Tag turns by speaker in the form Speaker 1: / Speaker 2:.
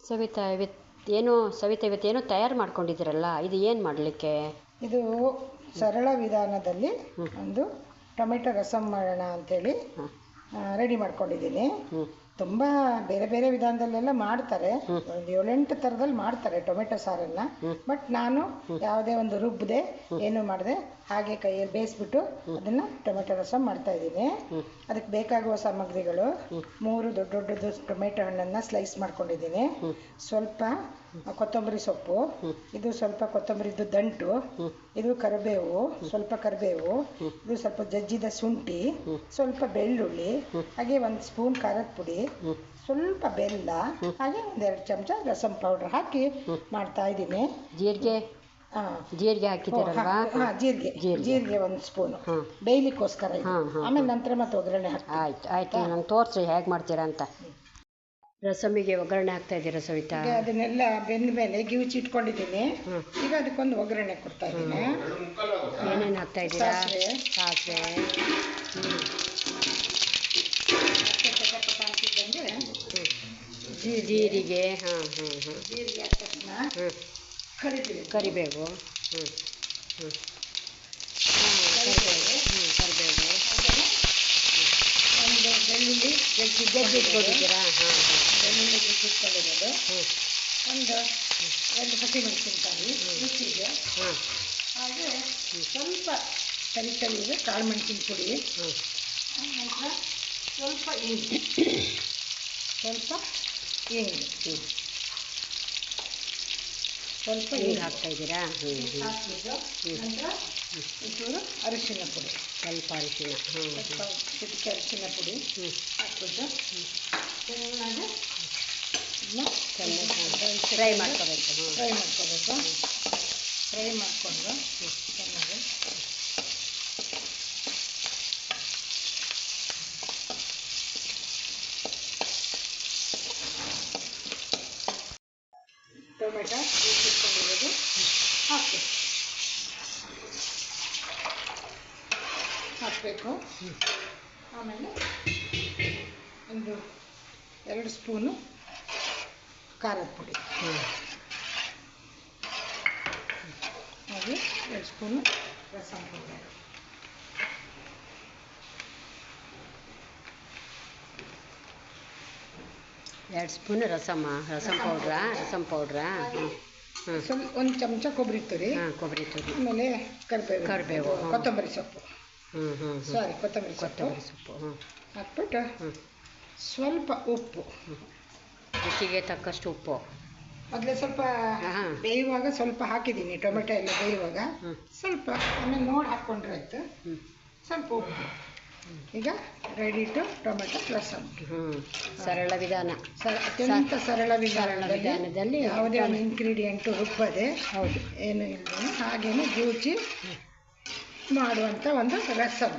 Speaker 1: ಸವಿತಾ ಇವತ್ತೇನೋ ತಯಾರು ಮಾಡ್ಕೊಂಡಿದ್ದೀರಲ್ಲ, ಇದು ಏನು ಮಾಡಲಿಕ್ಕೆ?
Speaker 2: ಇದು ಸರಳ ವಿಧಾನದಲ್ಲಿ ಒಂದು ಟೊಮೆಟೊ ರಸಮ್ ಮಾಡೋಣ ಅಂಥೇಳಿ ರೆಡಿ ಮಾಡ್ಕೊಂಡಿದ್ದೀನಿ. ತುಂಬ ಬೇರೆ ಬೇರೆ ವಿಧಾನದಲ್ಲೆಲ್ಲ ಮಾಡ್ತಾರೆ, ಒಂದು 7-8 ಥರದಲ್ಲಿ ಮಾಡ್ತಾರೆ ಟೊಮೆಟೊ ಸಾರನ್ನು. ಬಟ್ ನಾನು ಯಾವುದೇ ಒಂದು ರುಬ್ಬದೆ ಏನು ಮಾಡಿದೆ ಹಾಗೆ ಕೈಯಲ್ಲಿ ಬೇಯಿಸ್ಬಿಟ್ಟು ಅದನ್ನು ಟೊಮೆಟೊ ರಸಮ್ ಮಾಡ್ತಾಯಿದ್ದೀನಿ. ಅದಕ್ಕೆ ಬೇಕಾಗುವ ಸಾಮಗ್ರಿಗಳು: 3 ದೊಡ್ಡ ಟೊಮೆಟೊ ಹಣ್ಣನ್ನು ಸ್ಲೈಸ್ ಮಾಡ್ಕೊಂಡಿದ್ದೀನಿ, ಸ್ವಲ್ಪ ಕೊತ್ತಂಬರಿ ಸೊಪ್ಪು, ಇದು ಸ್ವಲ್ಪ ಕೊತ್ತಂಬರಿದು ದಂಟು, ಇದು ಕರಿಬೇವು, ಸ್ವಲ್ಪ ಕರಿಬೇವು, ಇದು ಸ್ವಲ್ಪ ಜಜ್ಜಿದ ಶುಂಠಿ, ಸ್ವಲ್ಪ ಬೆಳ್ಳುಳ್ಳಿ, ಹಾಗೆ 1 ಸ್ಪೂನ್ ಖಾರದ ಪುಡಿ, ಸ್ವಲ್ಪ ಬೆಲ್ಲ, ಹಾಗೆ 1-2 ಚಮಚ ರಸಮ್ ಪೌಡರ್ ಹಾಕಿ ಮಾಡ್ತಾ ಇದ್ದೀನಿ.
Speaker 1: ಜೀರಿಗೆ ಹಾಕಿದ್ದೀರಲ್ವಾ?
Speaker 2: ಜೀರಿಗೆ 1 ಸ್ಪೂನು ಬೇಯಲಿಕ್ಕೋಸ್ಕರ. ಆಮೇಲೆ ನಂತರ ಮತ್ತೆ ಒಗ್ಗರಣೆ ಹಾಕಿ.
Speaker 1: ಆಯ್ತು ನಂಗೆ ತೋರಿಸ್ರಿ ಹೇಗೆ ಮಾಡ್ತೀರಾ ಅಂತ. ರಸಮಿಗೆ ಒಗ್ಗರಣೆ ಹಾಕ್ತಾ ಇದ್ದೀರಾ ಸವಿತಾ?
Speaker 2: ಅದನ್ನೆಲ್ಲ ಬೆಂದ ಮೇಲೆ ಗಿವುಚಿ ಇಟ್ಕೊಂಡಿದ್ದೀನಿ. ಈಗ ಅದಕ್ಕೊಂದು ಒಗ್ಗರಣೆ ಕೊಡ್ತಾ ಇದ್ದೀನಿ.
Speaker 1: ಏನೇನು ಹಾಕ್ತಾ ಇದ್ದೀರಾ? ಸಾಸಿವೆ, ಜೀರಿಗೆ,
Speaker 2: ಜೀರಿಗೆ ಹಾಕಿದ ತಕ್ಷಣ
Speaker 1: ಕರಿಬೇವು,
Speaker 2: ಒಂದು ಬೆಳ್ಳುಳ್ಳಿ
Speaker 1: ಜಜ್ಜಿಟ್ಕೊಂಡಿದ್ದೀರಾ?
Speaker 2: ಬೆಳ್ಳುಳ್ಳಿ ಜಜ್ಜಿಟ್ಕೊಂಡಿರೋದು, ಒಂದು 2 ಹಸಿಮೆಣಸಿನಕಾಯಿ ರುಚಿಗೆ, ಹಾಗೆ ಸ್ವಲ್ಪ ತಲಿಗೆ ಕಾಳು ಮೆಣಸಿನ ಪುಡಿ, ನಂತರ ಸ್ವಲ್ಪ ಹಿಂಗೆ
Speaker 1: ಹಾಕ್ತಾ ಇದ್ದೀರಾ?
Speaker 2: ಹಾಕ್ಬಿಟ್ಟು ನಂತರ ಒಂಚೂರು ಅರಿಶಿನ ಪುಡಿ,
Speaker 1: ಸ್ವಲ್ಪ ಅರಿಶಿನ,
Speaker 2: ಚಿಟಿಕೆ ಅರಿಶಿನ ಪುಡಿ ಹಾಕ್ಬಿಟ್ಟು ಚೆನ್ನಾಗಿ
Speaker 1: ಫ್ರೈ ಮಾಡ್ಕೋಬೇಕು.
Speaker 2: ಫ್ರೈ ಮಾಡಿಕೊಂಡು ಚೆನ್ನಾಗಿ ಟೊಮೆಟೊ ಇಟ್ಕೊಂಡಿರೋದು ಹಾಕಬೇಕು. ಆಮೇಲೆ 2 ಸ್ಪೂನು ಖಾರದ ಪುಡಿ, ಹಾಗೆ 2 ಸ್ಪೂನು ರಸಮ್ ಪೌಡರ್,
Speaker 1: ರಸಮ್ ಪೌಡ್ರಾ,
Speaker 2: ಸ್ವಲ್ಪ 1 ಚಮಚ ಕೊಬ್ಬರಿ ತುರಿ, ಆಮೇಲೆ ಕರಿಬೇವು, ಕೊತ್ತಂಬರಿ ಸೊಪ್ಪು ಹಾಕ್ಬಿಟ್ಟು ಸ್ವಲ್ಪ ಉಪ್ಪು,
Speaker 1: ರುಚಿಗೆ ತಕ್ಕಷ್ಟು ಉಪ್ಪು.
Speaker 2: ಮೊದಲೇ ಸ್ವಲ್ಪ ಬೇಯುವಾಗ ಸ್ವಲ್ಪ ಹಾಕಿದ್ದೀನಿ, ಟೊಮೆಟೊ ಎಲ್ಲ ಬೇಯುವಾಗ ಸ್ವಲ್ಪ, ಆಮೇಲೆ ನೋಡಿ ಹಾಕ್ಕೊಂಡ್ರೆ ಆಯ್ತು. ಸ್ವಲ್ಪ ಉಪ್ಪು. ಈಗ ರೆಡಿ ಟು ಟೊಮೆಟೊ ರಸಮ್.
Speaker 1: ಸರಳ ವಿಧಾನ,
Speaker 2: ಅತ್ಯಂತ ಸರಳ ವಿಧಾನದಲ್ಲಿ ಯಾವುದೇ ಒಂದು ಇಂಗ್ರೀಡಿಯೆಂಟು ರುಬ್ಬದೆ ಏನು ಇಲ್ಲದೆ ಹಾಗೇನೆ ರುಚಿ ಮಾಡುವಂಥ ಒಂದು ರಸಮ್.